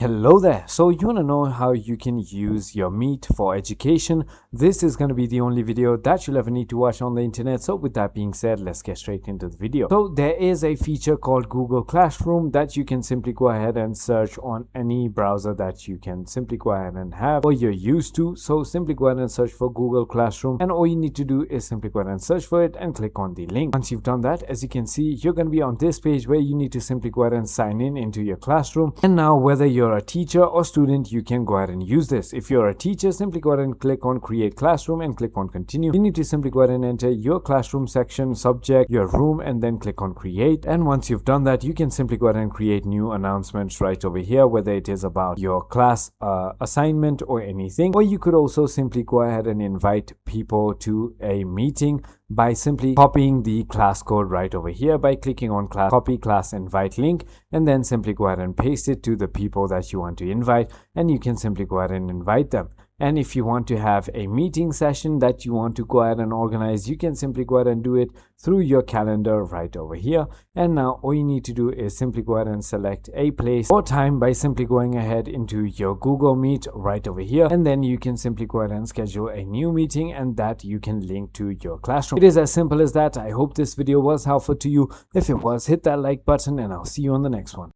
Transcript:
Hello there. So you want to know how you can use your Meet for education? This is going to be the only video that you'll ever need to watch on the internet. So with that being said, let's get straight into the video. So there is a feature called Google Classroom that you can simply go ahead and search on any browser that you can simply go ahead and have or you're used to. So simply go ahead and search for Google Classroom, and all you need to do is simply go ahead and search for it and click on the link. Once you've done that, as you can see, you're going to be on this page where you need to simply go ahead and sign in into your classroom. And now whether you're a teacher or student, you can go ahead and use this. If you're a teacher, simply go ahead and click on create classroom and click on continue. You need to simply go ahead and enter your classroom section, subject, your room, and then click on create. And once you've done that, you can simply go ahead and create new announcements right over here, whether it is about your class assignment or anything. Or you could also simply go ahead and invite people to a meeting by simply copying the class code right over here by clicking on copy class invite link, and then simply go ahead and paste it to the people that you want to invite, and you can simply go ahead and invite them. And if you want to have a meeting session that you want to go ahead and organize, you can simply go ahead and do it through your calendar right over here. And now all you need to do is simply go ahead and select a place or time by simply going ahead into your Google Meet right over here. And then you can simply go ahead and schedule a new meeting, and that you can link to your classroom. It is as simple as that. I hope this video was helpful to you. If it was, hit that like button, and I'll see you on the next one.